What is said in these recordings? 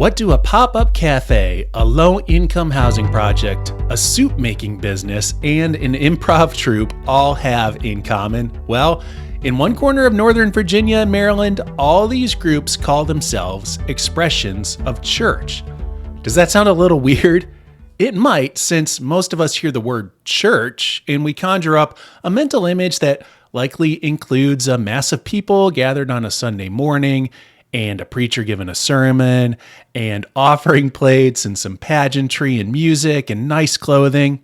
What do a pop-up cafe, a low-income housing project, a soup-making business, and an improv troupe all have in common? Well, in one corner of Northern Virginia and Maryland, all these groups call themselves expressions of church. Does that sound a little weird? It might, since most of us hear the word church and we conjure up a mental image that likely includes a mass of people gathered on a Sunday morning and a preacher giving a sermon and offering plates and some pageantry and music and nice clothing.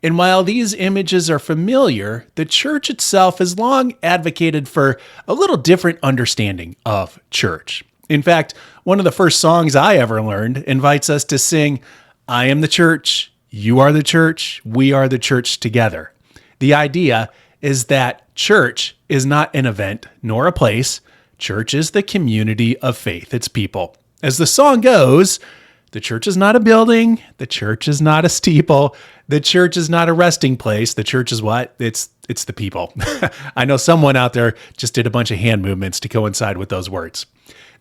And while these images are familiar, the church itself has long advocated for a little different understanding of church. In fact, one of the first songs I ever learned invites us to sing, "I am the church, you are the church, we are the church together." The idea is that church is not an event nor a place. Church is the community of faith, its people. As the song goes, the church is not a building, the church is not a steeple, the church is not a resting place. The church is what? It's the people. I know someone out there just did a bunch of hand movements to coincide with those words.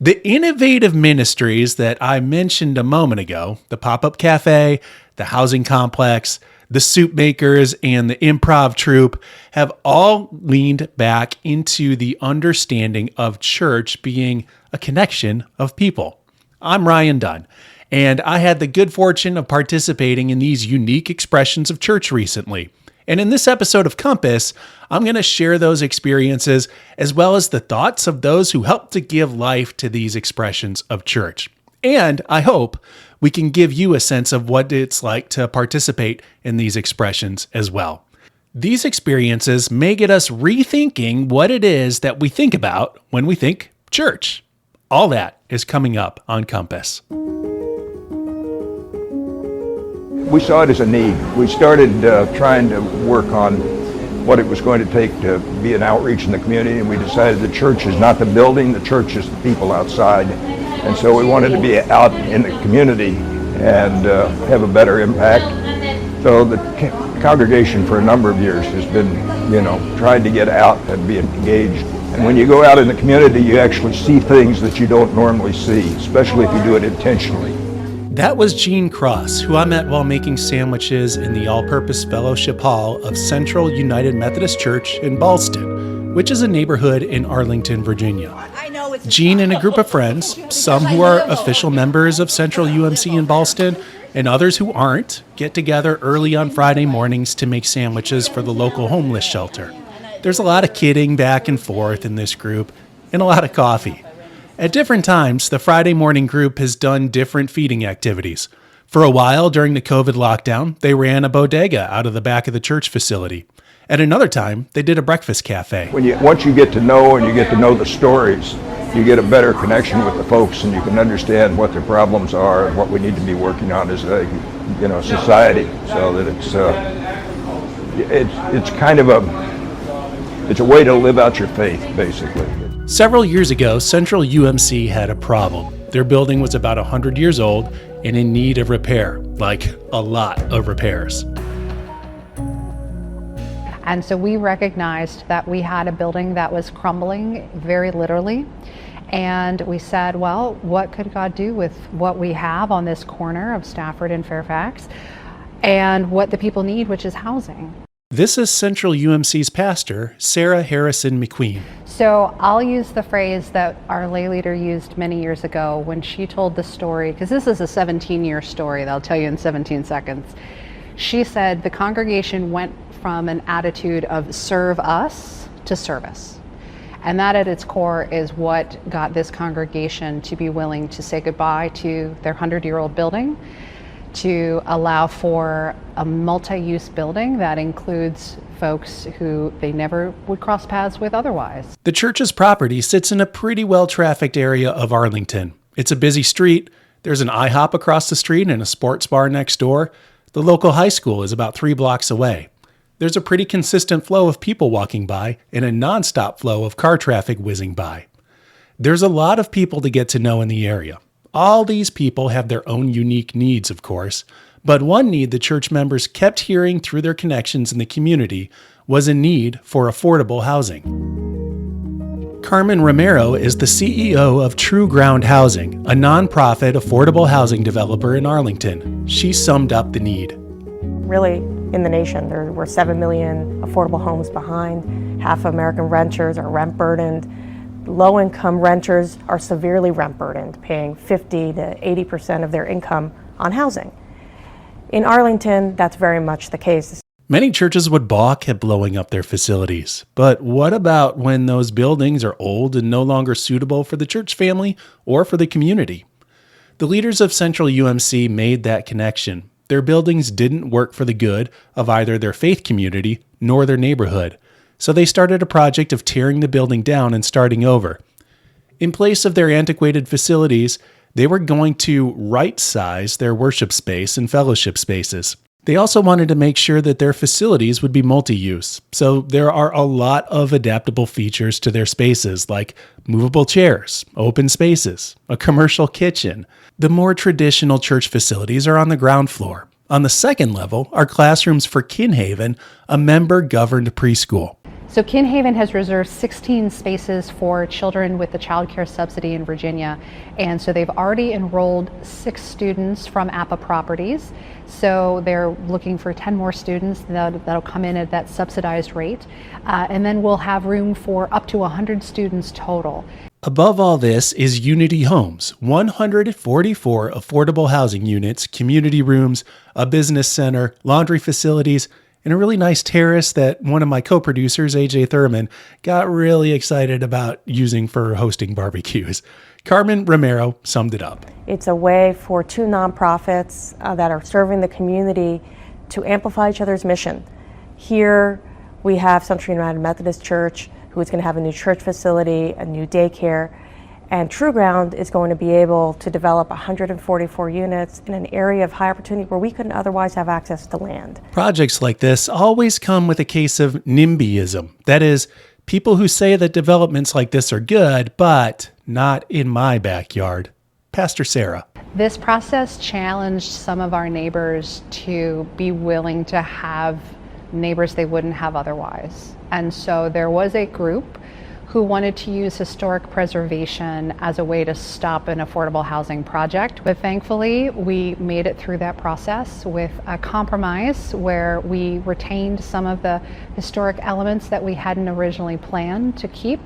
The innovative ministries that I mentioned a moment ago, the pop-up cafe, the housing complex, the soup makers, and the improv troupe have all leaned back into the understanding of church being a connection of people. I'm Ryan Dunn, and I had the good fortune of participating in these unique expressions of church recently. And in this episode of Compass, I'm going to share those experiences as well as the thoughts of those who helped to give life to these expressions of church. And I hope we can give you a sense of what it's like to participate in these expressions as well. These experiences may get us rethinking what it is that we think about when we think church. All that is coming up on Compass. We saw it as a need. We started trying to work on what it was going to take to be an outreach in the community, and we decided the church is not the building, the church is the people outside. And so we wanted to be out in the community and have a better impact. So the congregation for a number of years has been, trying to get out and be engaged. And when you go out in the community, you actually see things that you don't normally see, especially if you do it intentionally. That was Gene Cross, who I met while making sandwiches in the all-purpose fellowship hall of Central United Methodist Church in Ballston, which is a neighborhood in Arlington, Virginia. Gene and a group of friends, some who are official members of Central UMC in Ballston, and others who aren't, get together early on Friday mornings to make sandwiches for the local homeless shelter. There's a lot of kidding back and forth in this group, and a lot of coffee. At different times, the Friday morning group has done different feeding activities. For a while during the COVID lockdown, they ran a bodega out of the back of the church facility. At another time, they did a breakfast cafe. Once you get to know and you get to know the stories, you get a better connection with the folks, and you can understand what their problems are and what we need to be working on as a society, so that it's kind of a way to live out your faith, basically. Several years ago, Central UMC had a problem. Their building was about 100 years old and in need of repair, like a lot of repairs. And so we recognized that we had a building that was crumbling, very literally. And we said, well, what could God do with what we have on this corner of Stafford and Fairfax and what the people need, which is housing? This is Central UMC's pastor, Sarah Harrison McQueen. So I'll use the phrase that our lay leader used many years ago when she told the story, because this is a 17-year story that I'll tell you in 17 seconds. She said the congregation went from an attitude of serve us to service. And that at its core is what got this congregation to be willing to say goodbye to their 100-year-old building, to allow for a multi-use building that includes folks who they never would cross paths with otherwise. The church's property sits in a pretty well-trafficked area of Arlington. It's a busy street. There's an IHOP across the street and a sports bar next door. The local high school is about 3 blocks away. There's a pretty consistent flow of people walking by and a nonstop flow of car traffic whizzing by. There's a lot of people to get to know in the area. All these people have their own unique needs, of course, but one need the church members kept hearing through their connections in the community was a need for affordable housing. Carmen Romero is the CEO of True Ground Housing, a nonprofit affordable housing developer in Arlington. She summed up the need. Really, in the nation, there were 7 million affordable homes behind. Half of American renters are rent burdened. Low-income renters are severely rent burdened, paying 50 to 80% of their income on housing. In Arlington, that's very much the case. Many churches would balk at blowing up their facilities. But what about when those buildings are old and no longer suitable for the church family or for the community? The leaders of Central UMC made that connection. Their buildings didn't work for the good of either their faith community nor their neighborhood. So they started a project of tearing the building down and starting over. In place of their antiquated facilities, they were going to right-size their worship space and fellowship spaces. They also wanted to make sure that their facilities would be multi-use. So there are a lot of adaptable features to their spaces, like movable chairs, open spaces, a commercial kitchen. The more traditional church facilities are on the ground floor. On the second level are classrooms for Kinhaven, a member-governed preschool. So Kinhaven has reserved 16 spaces for children with the child care subsidy in Virginia. And so they've already enrolled 6 students from APA Properties. So they're looking for 10 more students that'll come in at that subsidized rate. And then we'll have room for up to 100 students total. Above all this is Unity Homes, 144 affordable housing units, community rooms, a business center, laundry facilities, and a really nice terrace that one of my co-producers, AJ Thurman, got really excited about using for hosting barbecues. Carmen Romero summed it up. It's a way for 2 nonprofits that are serving the community to amplify each other's mission. Here we have Central United Methodist Church, who is going to have a new church facility, a new daycare, and True Ground is going to be able to develop 144 units in an area of high opportunity where we couldn't otherwise have access to land. Projects like this always come with a case of NIMBYism. That is, people who say that developments like this are good, but not in my backyard. Pastor Sarah. This process challenged some of our neighbors to be willing to have neighbors they wouldn't have otherwise. And so there was a group who wanted to use historic preservation as a way to stop an affordable housing project. But thankfully, we made it through that process with a compromise where we retained some of the historic elements that we hadn't originally planned to keep.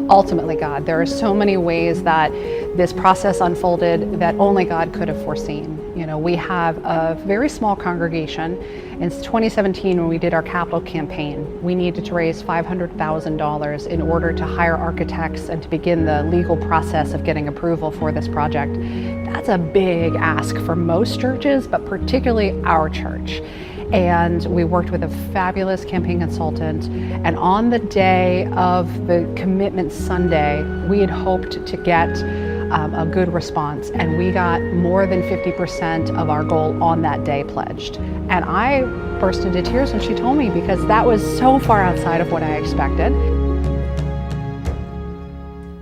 Ultimately, God, there are so many ways that this process unfolded that only God could have foreseen. You know, we have a very small congregation. In 2017, when we did our capital campaign, we needed to raise $500,000 in order to hire architects and to begin the legal process of getting approval for this project. That's a big ask for most churches, but particularly our church. And we worked with a fabulous campaign consultant. And on the day of the commitment Sunday, we had hoped to get a good response. And we got more than 50% of our goal on that day pledged. And I burst into tears when she told me, because that was so far outside of what I expected.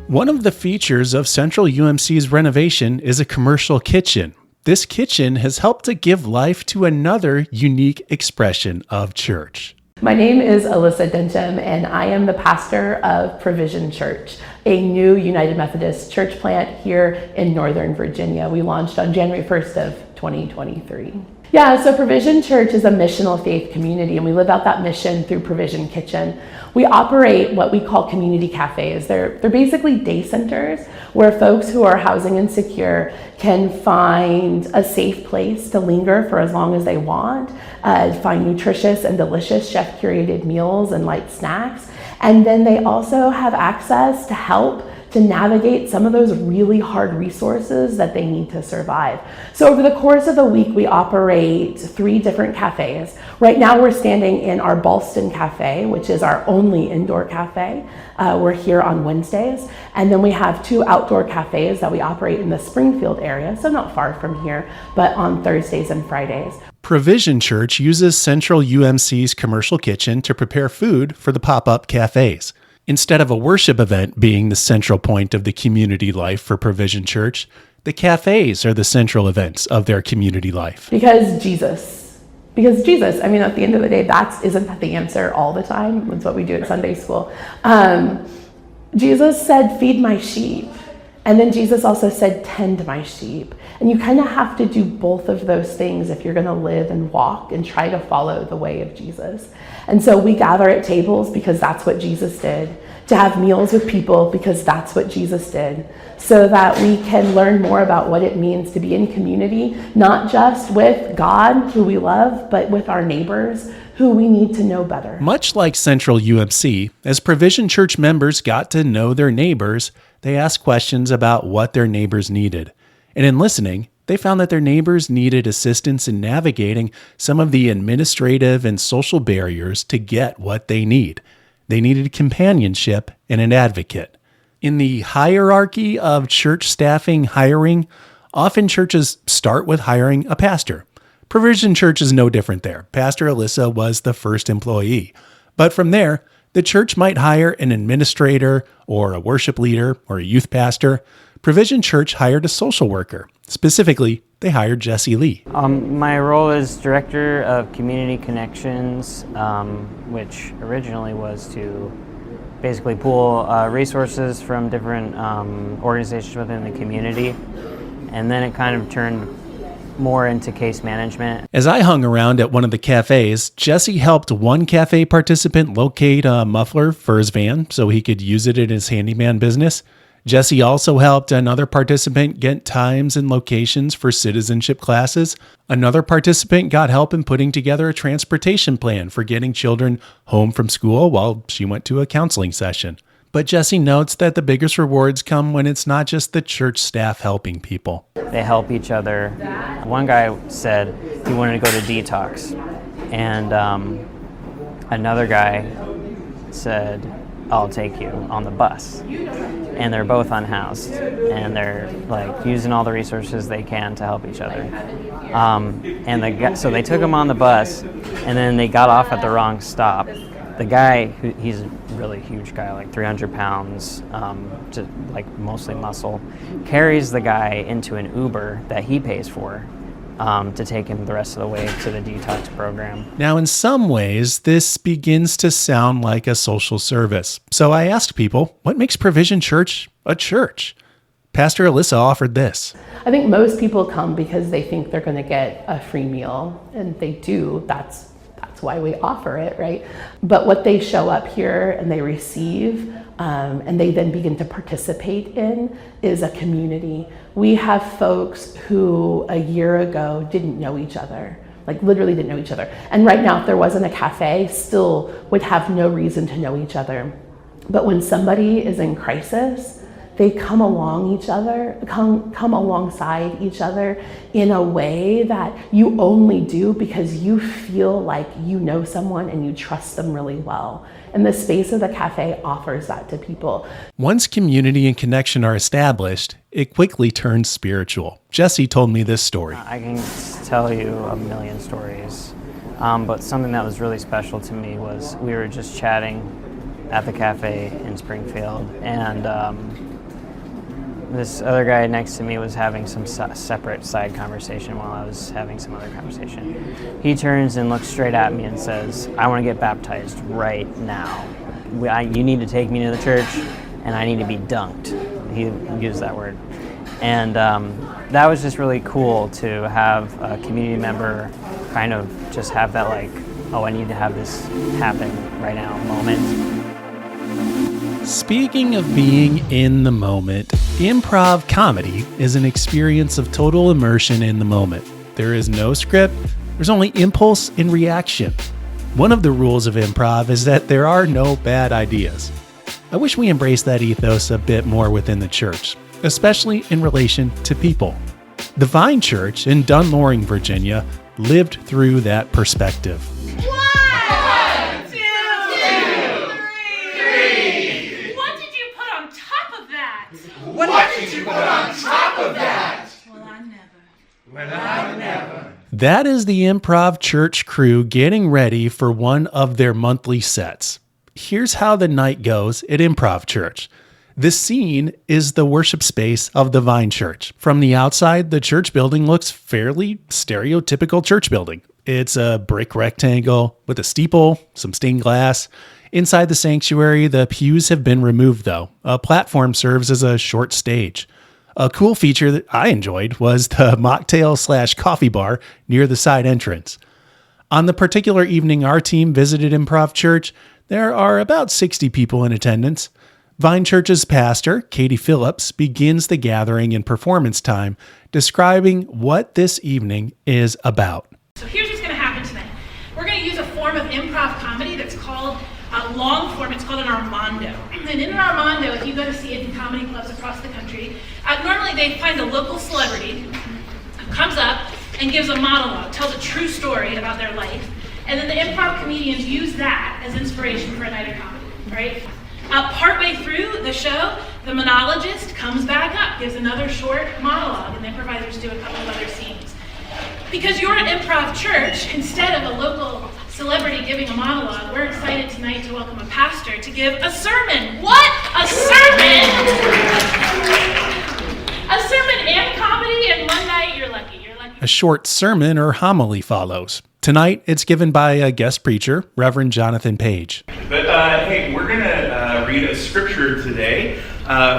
One of the features of Central UMC's renovation is a commercial kitchen. This kitchen has helped to give life to another unique expression of church. My name is Alyssa Dencham, and I am the pastor of Provision Church, a new United Methodist Church plant here in Northern Virginia. We launched on January 1st of 2023. Yeah, so Provision Church is a missional faith community, and we live out that mission through Provision Kitchen. We operate what we call community cafes. They're basically day centers where folks who are housing insecure can find a safe place to linger for as long as they want, find nutritious and delicious chef-curated meals and light snacks. And then they also have access to help to navigate some of those really hard resources that they need to survive. So over the course of the week, we operate 3 different cafes. Right now we're standing in our Ballston cafe, which is our only indoor cafe. We're here on Wednesdays. And then we have 2 outdoor cafes that we operate in the Springfield area, so not far from here, but on Thursdays and Fridays. Provision Church uses Central UMC's commercial kitchen to prepare food for the pop-up cafes. Instead of a worship event being the central point of the community life for Provision Church, the cafes are the central events of their community life. Because Jesus Because Jesus, I mean, at the end of the day, isn't that the answer all the time? That's what we do at Sunday school. Jesus said, feed my sheep. And then Jesus also said, tend my sheep. And you kind of have to do both of those things if you're going to live and walk and try to follow the way of Jesus. And so we gather at tables because that's what Jesus did, to have meals with people because that's what Jesus did, so that we can learn more about what it means to be in community, not just with God, who we love, but with our neighbors, who we need to know better. Much like Central UMC, as Provision Church members got to know their neighbors, they asked questions about what their neighbors needed. And in listening, they found that their neighbors needed assistance in navigating some of the administrative and social barriers to get what they need. They needed companionship and an advocate. In the hierarchy of church staffing hiring, often churches start with hiring a pastor. Provision Church is no different there. Pastor Alyssa was the first employee. But from there, the church might hire an administrator or a worship leader or a youth pastor. Provision Church hired a social worker. Specifically, they hired Jesse Lee. My role is Director of Community Connections, which originally was to basically pool resources from different organizations within the community. And then it kind of turned more into case management. As I hung around at one of the cafes, Jesse helped one cafe participant locate a muffler for his van so he could use it in his handyman business. Jesse also helped another participant get times and locations for citizenship classes. Another participant got help in putting together a transportation plan for getting children home from school while she went to a counseling session. But Jesse notes that the biggest rewards come when it's not just the church staff helping people. They help each other. One guy said he wanted to go to detox, and another guy said, I'll take you on the bus. And they're both unhoused, and they're like using all the resources they can to help each other. So they took him on the bus, and then they got off at the wrong stop. The guy, he's a really huge guy, like 300 pounds, just like mostly muscle, carries the guy into an Uber that he pays for to take him the rest of the way to the detox program. Now, in some ways, this begins to sound like a social service. So I asked people, what makes Provision Church a church? Pastor Alyssa offered this. I think most people come because they think they're going to get a free meal, and they do. That's why we offer it, right? But what they show up here and they receive and they then begin to participate in is a community. We have folks who a year ago didn't know each other, like literally didn't know each other. And right now, if there wasn't a cafe, still would have no reason to know each other. But when somebody is in crisis, they come alongside each other in a way that you only do because you feel like you know someone and you trust them really well. And the space of the cafe offers that to people. Once community and connection are established, it quickly turns spiritual. Jesse told me this story. I can tell you a million stories, but something that was really special to me was we were just chatting at the cafe in Springfield, and this other guy next to me was having some separate side conversation while I was having some other conversation. He turns and looks straight at me and says, I want to get baptized right now. You need to take me to the church, and I need to be dunked. He used that word. And that was just really cool to have a community member kind of just have that like, oh, I need to have this happen right now moment. Speaking of being in the moment, improv comedy is an experience of total immersion in the moment. There is no script, there's only impulse and reaction. One of the rules of improv is that there are no bad ideas. I wish we embraced that ethos a bit more within the church, especially in relation to people. The Vine Church in Dunloring, Virginia, lived through that perspective. What did you put on top of that? Well, I never. That is the Improv Church crew getting ready for one of their monthly sets. Here's how the night goes at Improv Church. The scene is the worship space of the Vine Church. From the outside, the church building looks fairly stereotypical church building. It's a brick rectangle with a steeple, some stained glass. Inside the sanctuary, the pews have been removed, though. A platform serves as a short stage. A cool feature that I enjoyed was the mocktail/coffee bar near the side entrance. On the particular evening our team visited Improv Church, there are about 60 people in attendance. Vine Church's pastor, Katie Phillips, begins the gathering in performance time, describing what this evening is about. So here's what's going to happen tonight. We're going to use a form of improv comedy that's called a long form. It's called an Armando. And in an Armando, if you go to see it in comedy clubs across the country, normally they find a local celebrity who comes up and gives a monologue, tells a true story about their life, and then the improv comedians use that as inspiration for a night of comedy, right? Partway through the show, the monologist comes back up, gives another short monologue, and the improvisers do a couple of other scenes. Because you're at Improv Church, instead of a local celebrity giving a monologue, we're excited tonight to welcome a pastor to give a sermon. What? A sermon? A sermon and comedy in one night? You're lucky. A short sermon or homily follows. Tonight, it's given by a guest preacher, Reverend Jonathan Page. But hey, we're going to read a scripture today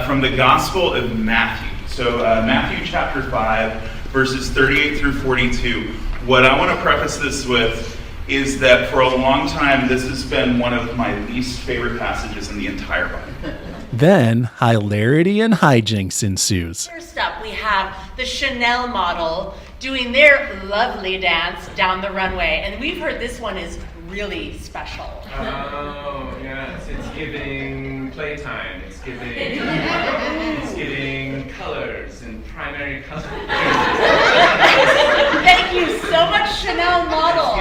from the Gospel of Matthew. So Matthew chapter 5, verses 38 through 42. What I want to preface this with is that for a long time, this has been one of my least favorite passages in the entire Bible. Then, hilarity and hijinks ensues. First up, we have the Chanel model doing their lovely dance down the runway. And we've heard this one is really special. Oh, yes. It's giving playtime. It's giving colors and primary colors. Thank you so much, Chanel model.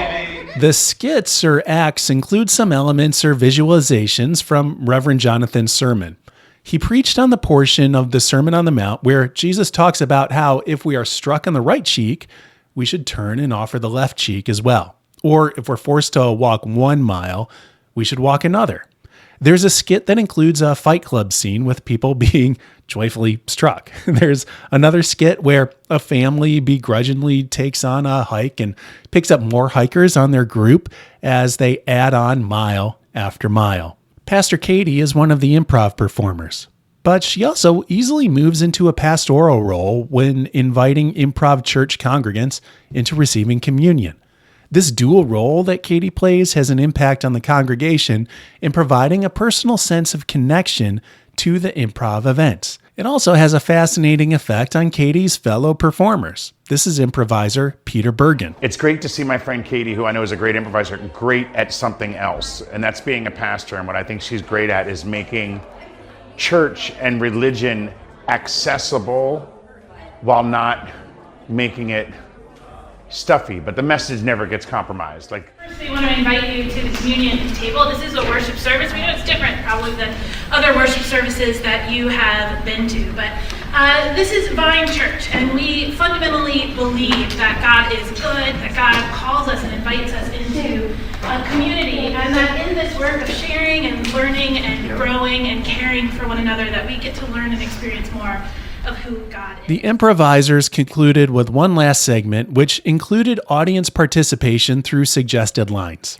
The skits or acts include some elements or visualizations from Reverend Jonathan's sermon. He preached on the portion of the Sermon on the Mount where Jesus talks about how if we are struck on the right cheek, we should turn and offer the left cheek as well. Or if we're forced to walk 1 mile, we should walk another. There's a skit that includes a Fight Club scene with people being joyfully struck. There's another skit where a family begrudgingly takes on a hike and picks up more hikers on their group as they add on mile after mile. Pastor Katie is one of the improv performers, but she also easily moves into a pastoral role when inviting Improv Church congregants into receiving communion. This dual role that Katie plays has an impact on the congregation in providing a personal sense of connection to the improv events. It also has a fascinating effect on Katie's fellow performers. This is improviser Peter Bergen. It's great to see my friend Katie, who I know is a great improviser, great at something else, and that's being a pastor. And what I think she's great at is making church and religion accessible while not making it stuffy, but the message never gets compromised. First, we want to invite you to the communion table. This is a worship service. We know it's different probably than other worship services that you have been to, but this is Vine Church, and we fundamentally believe that God is good, that God calls us and invites us into a community, and that in this work of sharing and learning and growing and caring for one another, that we get to learn and experience more of who God is. The improvisers concluded with one last segment, which included audience participation through suggested lines.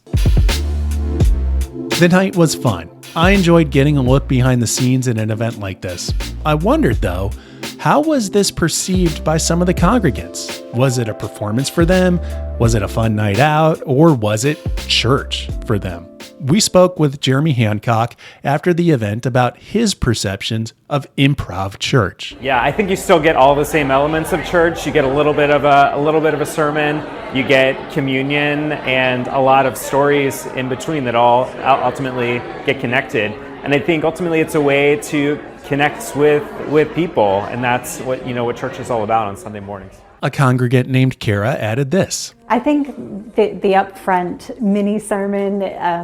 The night was fun. I enjoyed getting a look behind the scenes at an event like this. I wondered, though, how was this perceived by some of the congregants? Was it a performance for them? Was it a fun night out? Or was it church for them? We spoke with Jeremy Hancock after the event about his perceptions of Improv Church. Yeah, I think you still get all the same elements of church. You get a little bit of a sermon, you get communion, and a lot of stories in between that all ultimately get connected. And I think ultimately it's a way to connect with people, and that's what church is all about on Sunday mornings. A congregant named Kara added this. I think the upfront mini sermon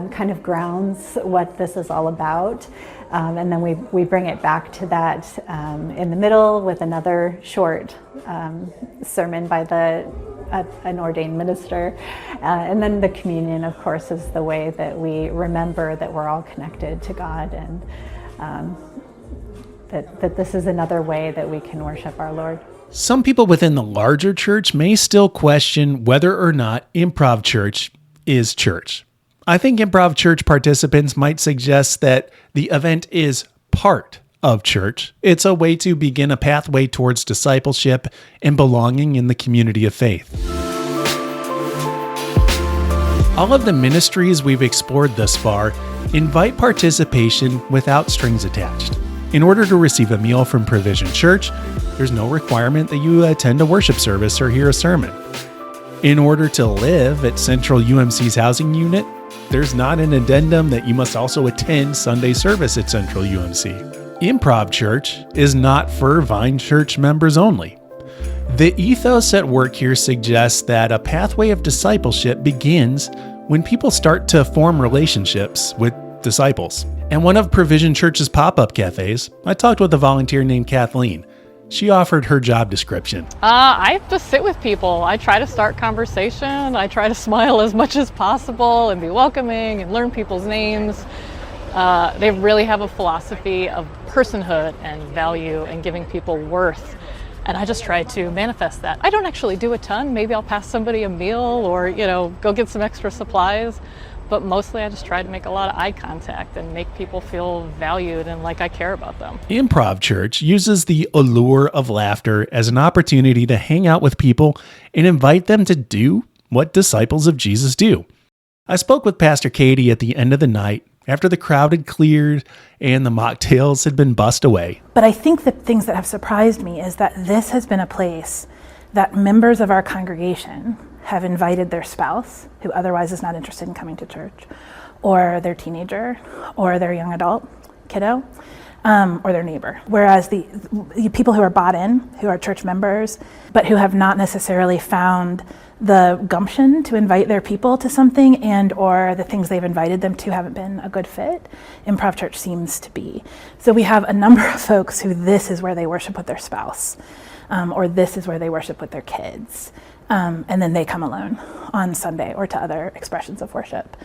kind of grounds what this is all about. And then we bring it back to that in the middle with another short sermon by an ordained minister. And then the communion, of course, is the way that we remember that we're all connected to God and that this is another way that we can worship our Lord. Some people within the larger church may still question whether or not Improv Church is church. I think Improv Church participants might suggest that the event is part of church. It's a way to begin a pathway towards discipleship and belonging in the community of faith. All of the ministries we've explored thus far invite participation without strings attached. In order to receive a meal from Provision Church, there's no requirement that you attend a worship service or hear a sermon. In order to live at Central UMC's housing unit, there's not an addendum that you must also attend Sunday service at Central UMC. Improv Church is not for Vine Church members only. The ethos at work here suggests that a pathway of discipleship begins when people start to form relationships with disciples. And one of Provision Church's pop-up cafes, I talked with a volunteer named Kathleen. She offered her job description. I just sit with people. I try to start conversation. I try to smile as much as possible and be welcoming and learn people's names. They really have a philosophy of personhood and value and giving people worth. And I just try to manifest that. I don't actually do a ton. Maybe I'll pass somebody a meal or, go get some extra supplies. But mostly I just try to make a lot of eye contact and make people feel valued and like I care about them. Improv Church uses the allure of laughter as an opportunity to hang out with people and invite them to do what disciples of Jesus do. I spoke with Pastor Katie at the end of the night after the crowd had cleared and the mocktails had been bussed away. But I think the things that have surprised me is that this has been a place that members of our congregation have invited their spouse, who otherwise is not interested in coming to church, or their teenager, or their young adult, kiddo, or their neighbor. Whereas the people who are bought in, who are church members, but who have not necessarily found the gumption to invite their people to something and or the things they've invited them to haven't been a good fit, Improv Church seems to be. So we have a number of folks who this is where they worship with their spouse, or this is where they worship with their kids. And then they come alone on Sunday or to other expressions of worship.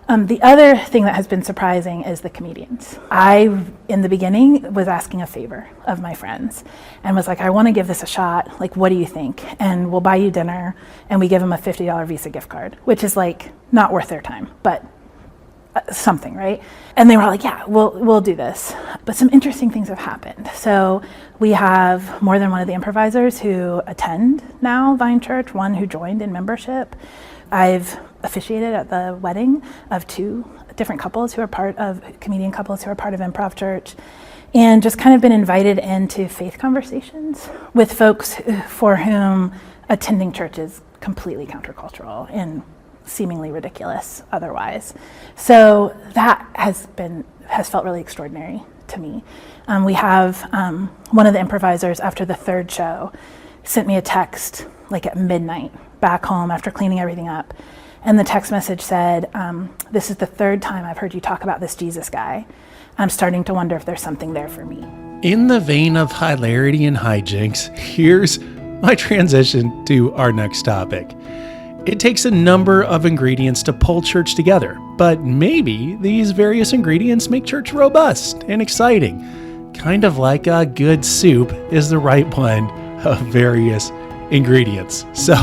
The other thing that has been surprising is the comedians. I, in the beginning, was asking a favor of my friends and was like, I want to give this a shot. Like, what do you think? And we'll buy you dinner. And we give them a $50 Visa gift card, which is like not worth their time, but something, right? And they were all like, yeah, we'll do this. But some interesting things have happened. So we have more than one of the improvisers who attend now Vine Church, one who joined in membership. I've officiated at the wedding of two different couples who are comedian couples who are part of Improv Church, and just kind of been invited into faith conversations with folks for whom attending church is completely countercultural and seemingly ridiculous otherwise. So that has felt really extraordinary to me. We have one of the improvisers after the third show sent me a text like at midnight back home after cleaning everything up. And the text message said, this is the third time I've heard you talk about this Jesus guy. I'm starting to wonder if there's something there for me. In the vein of hilarity and hijinks, here's my transition to our next topic. It takes a number of ingredients to pull church together, but maybe these various ingredients make church robust and exciting. Kind of like a good soup is the right blend of various ingredients. So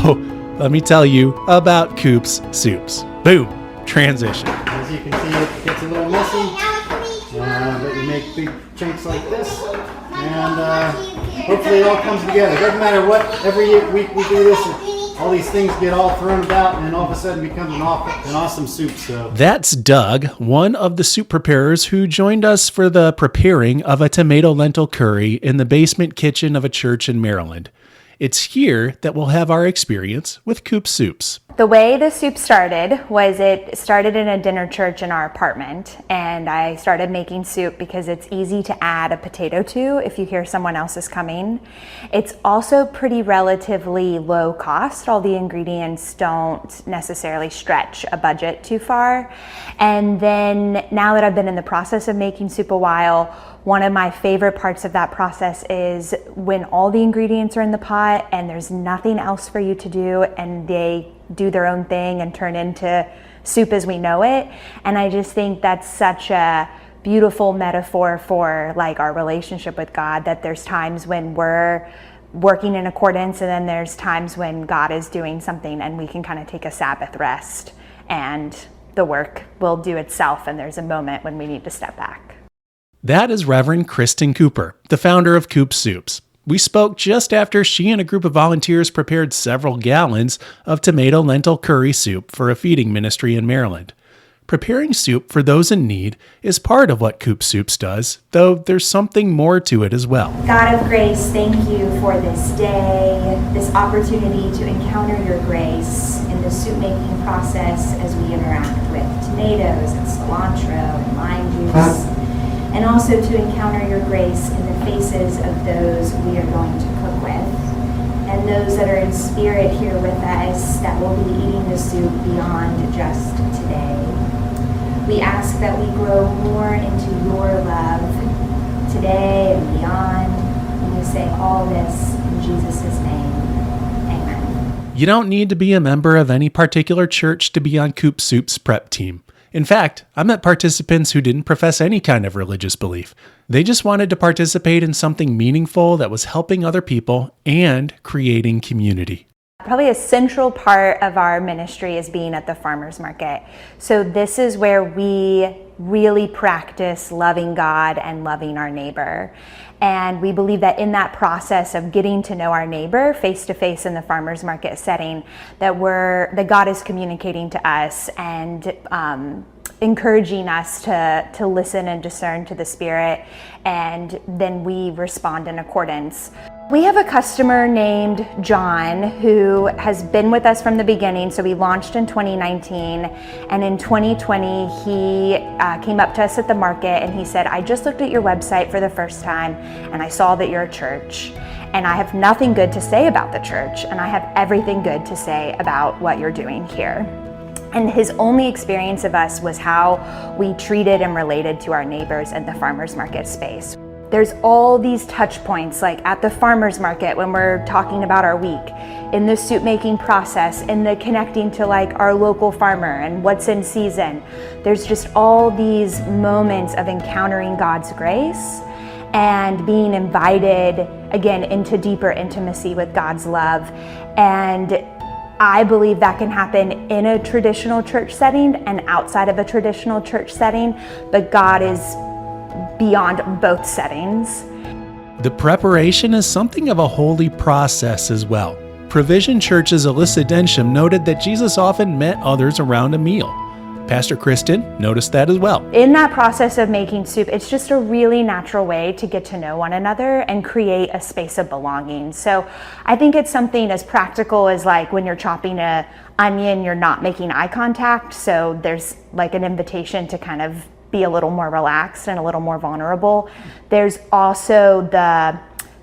let me tell you about Coop Soups. Boom, transition. As you can see, it gets a little messy, but you make big chunks like this, and hopefully it all comes together. Doesn't matter what, every week we do this, all these things get all thrown about, and all of a sudden becomes an awesome soup. So that's Doug, one of the soup preparers who joined us for the preparing of a tomato lentil curry in the basement kitchen of a church in Maryland. It's here that we'll have our experience with Coop Soups. The way the soup started was it started in a dinner church in our apartment, and I started making soup because it's easy to add a potato to if you hear someone else is coming. It's also pretty relatively low cost. All the ingredients don't necessarily stretch a budget too far. And then now that I've been in the process of making soup a while, one of my favorite parts of that process is when all the ingredients are in the pot and there's nothing else for you to do, and they do their own thing and turn into soup as we know it. And I just think that's such a beautiful metaphor for like our relationship with God, that there's times when we're working in accordance, and then there's times when God is doing something and we can kind of take a Sabbath rest and the work will do itself, and there's a moment when we need to step back. That is Reverend Kristen Cooper, the founder of Coop Soups. We spoke just after she and a group of volunteers prepared several gallons of tomato lentil curry soup for a feeding ministry in Maryland. Preparing soup for those in need is part of what Coop Soups does, though there's something more to it as well. God of grace, thank you for this day, this opportunity to encounter your grace in the soup making process as we interact with tomatoes and cilantro and lime juice, and also to encounter your grace in the faces of those we are going to cook with, and those that are in spirit here with us that will be eating the soup beyond just today. We ask that we grow more into your love today and beyond. And we say all this in Jesus' name. Amen. You don't need to be a member of any particular church to be on Coop Soups prep team. In fact, I met participants who didn't profess any kind of religious belief. They just wanted to participate in something meaningful that was helping other people and creating community. Probably a central part of our ministry is being at the farmers market. So this is where we really practice loving God and loving our neighbor. And we believe that in that process of getting to know our neighbor face to face in the farmers market setting, that God is communicating to us and encouraging us to listen and discern to the Spirit, and then we respond in accordance. We have a customer named John who has been with us from the beginning. So we launched in 2019, and in 2020 he came up to us at the market and he said, I just looked at your website for the first time and I saw that you're a church, and I have nothing good to say about the church, and I have everything good to say about what you're doing here. And his only experience of us was how we treated and related to our neighbors in the farmers market space. There's all these touch points, like at the farmers market when we're talking about our week, in the soup making process, in the connecting to like our local farmer and what's in season. There's just all these moments of encountering God's grace and being invited again into deeper intimacy with God's love. And I believe that can happen in a traditional church setting and outside of a traditional church setting, but God is beyond both settings. The preparation is something of a holy process as well. Provision Church's Alyssa noted that Jesus often met others around a meal. Pastor Kristen noticed that as well. In that process of making soup, it's just a really natural way to get to know one another and create a space of belonging. So I think it's something as practical as like when you're chopping an onion, you're not making eye contact. So there's like an invitation to kind of be a little more relaxed and a little more vulnerable. There's also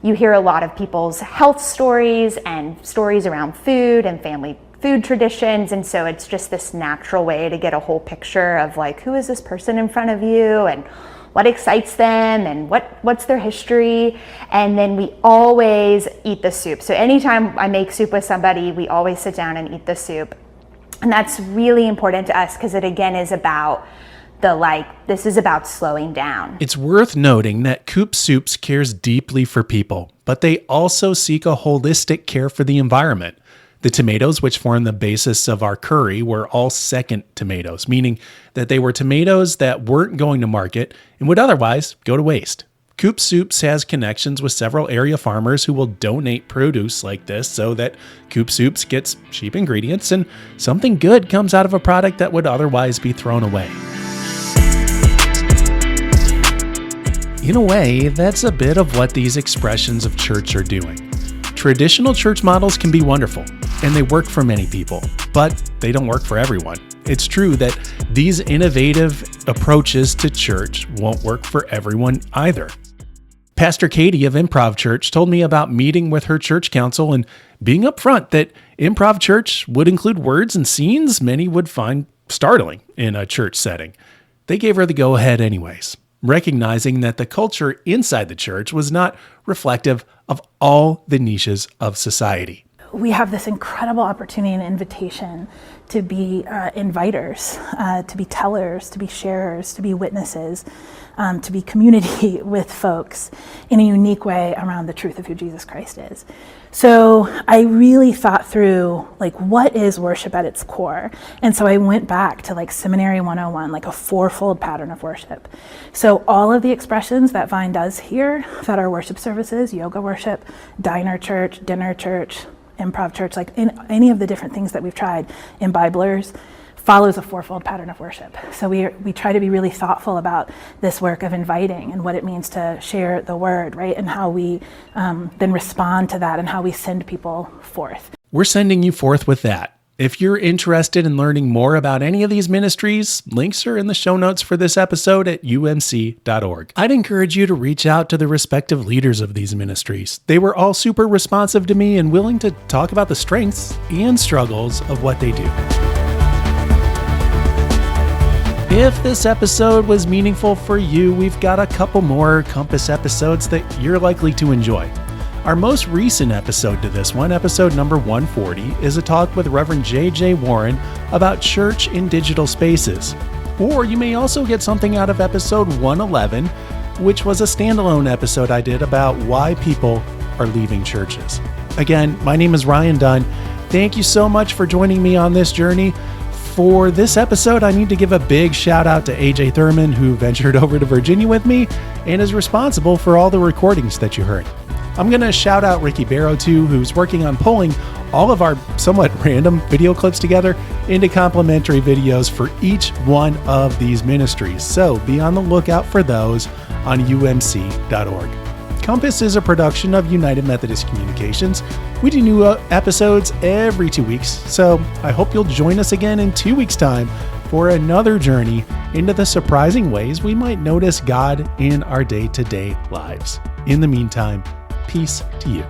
you hear a lot of people's health stories and stories around food and family food traditions, and so it's just this natural way to get a whole picture of like, who is this person in front of you and what excites them and what's their history. And then we always eat the soup. So anytime I make soup with somebody, we always sit down and eat the soup. And that's really important to us because it again is about this is about slowing down. It's worth noting that Coop Soups cares deeply for people, but they also seek a holistic care for the environment. The tomatoes, which form the basis of our curry, were all second tomatoes, meaning that they were tomatoes that weren't going to market and would otherwise go to waste. Coop Soups has connections with several area farmers who will donate produce like this so that Coop Soups gets cheap ingredients and something good comes out of a product that would otherwise be thrown away. In a way, that's a bit of what these expressions of church are doing. Traditional church models can be wonderful, and they work for many people, but they don't work for everyone. It's true that these innovative approaches to church won't work for everyone either. Pastor Katie of Improv Church told me about meeting with her church council and being upfront that Improv Church would include words and scenes many would find startling in a church setting. They gave her the go-ahead anyways, recognizing that the culture inside the church was not reflective of all the niches of society. we have this incredible opportunity and invitation to be inviters, to be tellers, to be sharers, to be witnesses, to be community with folks in a unique way around the truth of who Jesus Christ is. So I really thought through, like, what is worship at its core? And so I went back to like Seminary 101, like a fourfold pattern of worship. So all of the expressions that Vine does here, that are worship services, yoga worship, diner church, dinner church, improv church, like in any of the different things that we've tried in Biblers, follows a fourfold pattern of worship. So we try to be really thoughtful about this work of inviting and what it means to share the word, right? And how we then respond to that and how we send people forth. We're sending you forth with that. If you're interested in learning more about any of these ministries, links are in the show notes for this episode at umc.org. I'd encourage you to reach out to the respective leaders of these ministries. They were all super responsive to me and willing to talk about the strengths and struggles of what they do. If this episode was meaningful for you, we've got a couple more Compass episodes that you're likely to enjoy. Our most recent episode to this one, episode number 140, is a talk with Reverend J.J. Warren about church in digital spaces. Or you may also get something out of episode 111, which was a standalone episode I did about why people are leaving churches. Again, my name is Ryan Dunn. Thank you so much for joining me on this journey. For this episode, I need to give a big shout out to AJ Thurman, who ventured over to Virginia with me and is responsible for all the recordings that you heard. I'm going to shout out Ricky Barrow too, who's working on pulling all of our somewhat random video clips together into complimentary videos for each one of these ministries. So be on the lookout for those on umc.org. Compass is a production of United Methodist Communications. We do new episodes every 2 weeks, so I hope you'll join us again in 2 weeks' time for another journey into the surprising ways we might notice God in our day-to-day lives. In the meantime, peace to you.